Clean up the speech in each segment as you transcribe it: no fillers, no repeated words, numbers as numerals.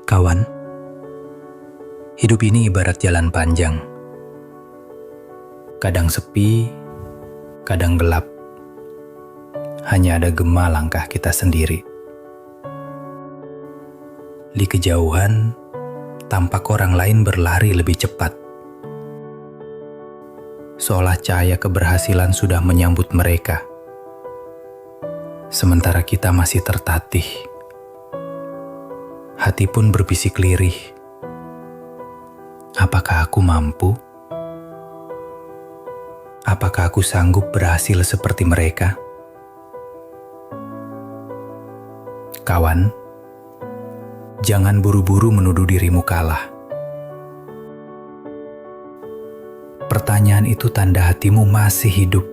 Kawan, hidup ini ibarat jalan panjang. Kadang sepi, kadang gelap. Hanya ada gema langkah kita sendiri. Di kejauhan, tampak orang lain berlari lebih cepat. Seolah cahaya keberhasilan sudah menyambut mereka. Sementara kita masih tertatih. Hati pun berbisik lirih. Apakah aku mampu? Apakah aku sanggup berhasil seperti mereka? Kawan, jangan buru-buru menuduh dirimu kalah. Pertanyaan itu tanda hatimu masih hidup.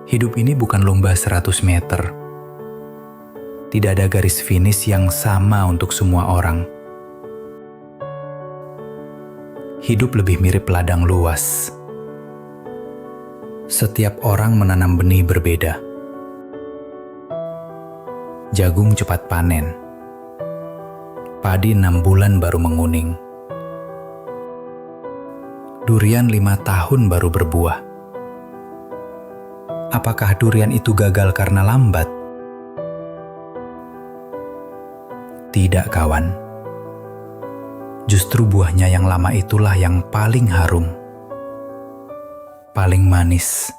Hidup ini bukan lomba 100 meter. Tidak ada garis finish yang sama untuk semua orang. Hidup lebih mirip ladang luas. Setiap orang menanam benih berbeda. Jagung cepat panen. Padi 6 bulan baru menguning. Durian 5 tahun baru berbuah. Apakah durian itu gagal karena lambat? Tidak, kawan. Justru buahnya yang lama itulah yang paling harum, paling manis,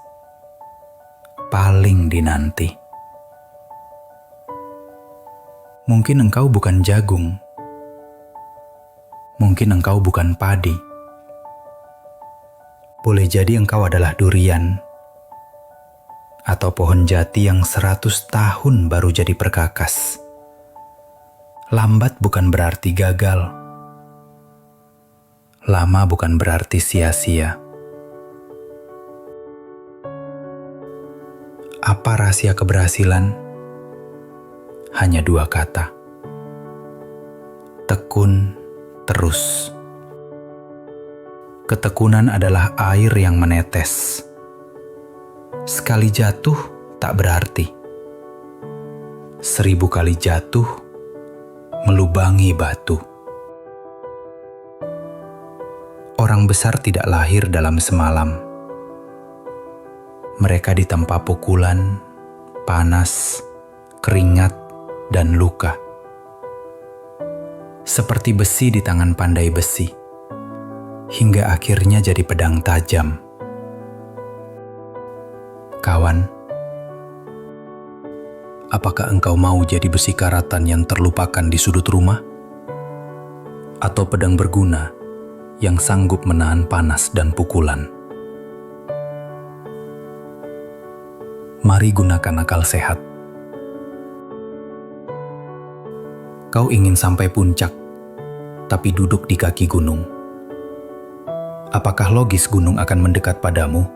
paling dinanti. Mungkin engkau bukan jagung. Mungkin engkau bukan padi. Boleh jadi engkau adalah durian, atau pohon jati yang 100 tahun baru jadi perkakas. Lambat bukan berarti gagal. Lama bukan berarti sia-sia. Apa rahasia keberhasilan? Hanya 2 kata. Tekun terus. Ketekunan adalah air yang menetes. Sekali jatuh tak berarti. 1000 kali jatuh melubangi batu. Orang besar tidak lahir dalam semalam. Mereka ditempa pukulan, panas, keringat, dan luka. Seperti besi di tangan pandai besi, hingga akhirnya jadi pedang tajam. Kawan, apakah engkau mau jadi besi karatan yang terlupakan di sudut rumah? Atau pedang berguna yang sanggup menahan panas dan pukulan? Mari gunakan akal sehat. Kau ingin sampai puncak, tapi duduk di kaki gunung. Apakah logis gunung akan mendekat padamu?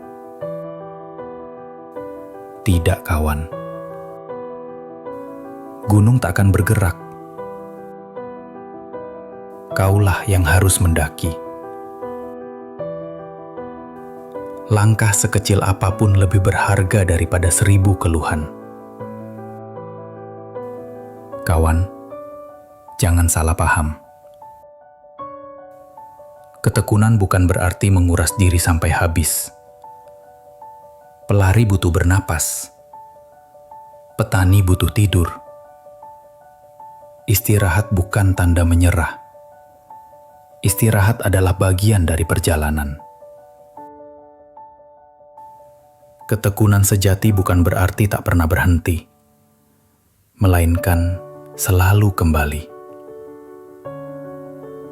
Tidak, kawan. Gunung tak akan bergerak. Kaulah yang harus mendaki. Langkah sekecil apapun lebih berharga daripada 1000 keluhan. Kawan, jangan salah paham. Ketekunan bukan berarti menguras diri sampai habis. Pelari butuh bernapas. Petani butuh tidur. Istirahat bukan tanda menyerah. Istirahat adalah bagian dari perjalanan. Ketekunan sejati bukan berarti tak pernah berhenti, melainkan selalu kembali.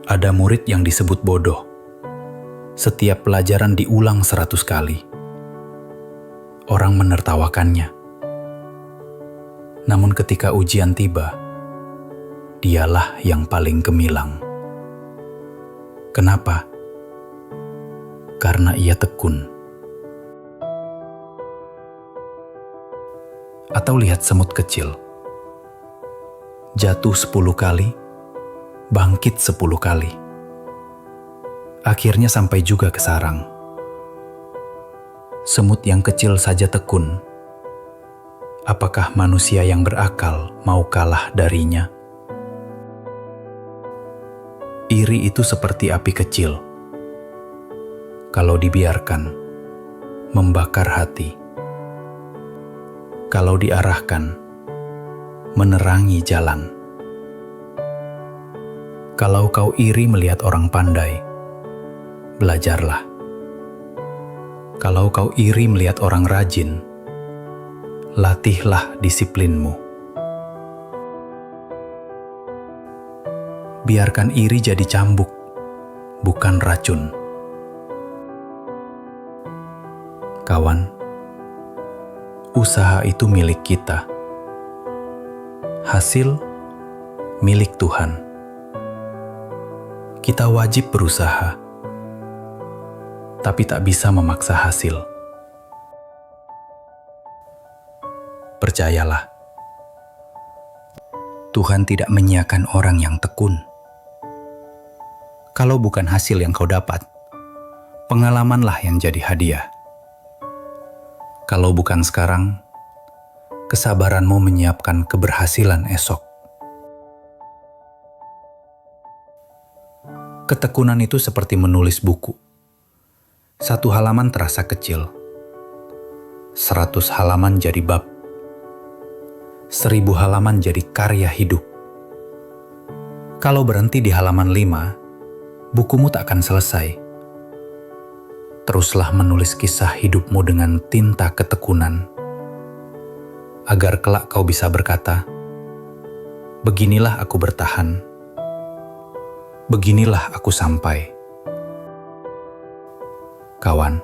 Ada murid yang disebut bodoh. Setiap pelajaran diulang 100 kali. Orang menertawakannya. Namun ketika ujian tiba, dialah yang paling gemilang. Kenapa? Karena ia tekun. Atau lihat semut kecil. Jatuh 10 kali, bangkit 10 kali. Akhirnya sampai juga ke sarang. Semut yang kecil saja tekun. Apakah manusia yang berakal mau kalah darinya? Iri itu seperti api kecil. Kalau dibiarkan, membakar hati. Kalau diarahkan, menerangi jalan. Kalau kau iri melihat orang pandai, belajarlah. Kalau kau iri melihat orang rajin, latihlah disiplinmu. Biarkan iri jadi cambuk, bukan racun. Kawan, usaha itu milik kita. Hasil milik Tuhan. Kita wajib berusaha, tapi tak bisa memaksa hasil. Percayalah, Tuhan tidak menyiakan orang yang tekun. Kalau bukan hasil yang kau dapat, pengalamanlah yang jadi hadiah. Kalau bukan sekarang, kesabaranmu menyiapkan keberhasilan esok. Ketekunan itu seperti menulis buku. 1 halaman terasa kecil, 100 halaman jadi bab, 1000 halaman jadi karya hidup. Kalau berhenti di halaman 5, bukumu tak akan selesai. Teruslah menulis kisah hidupmu dengan tinta ketekunan, agar kelak kau bisa berkata, beginilah aku bertahan, beginilah aku sampai. Kawan,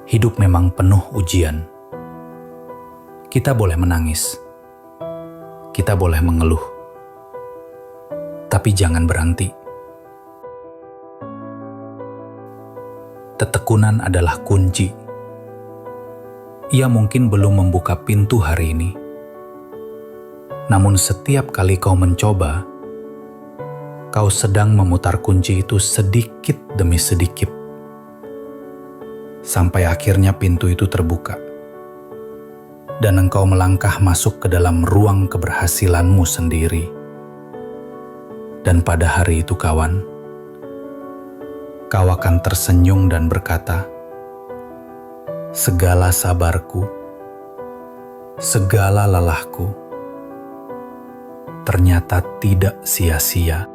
hidup memang penuh ujian. Kita boleh menangis, kita boleh mengeluh, tapi jangan berhenti. Ketekunan adalah kunci. Ia mungkin belum membuka pintu hari ini, namun setiap kali kau mencoba, kau sedang memutar kunci itu sedikit demi sedikit, sampai akhirnya pintu itu terbuka, dan engkau melangkah masuk ke dalam ruang keberhasilanmu sendiri. Dan pada hari itu kawan, kau akan tersenyum dan berkata, segala sabarku, segala lelahku, ternyata tidak sia-sia.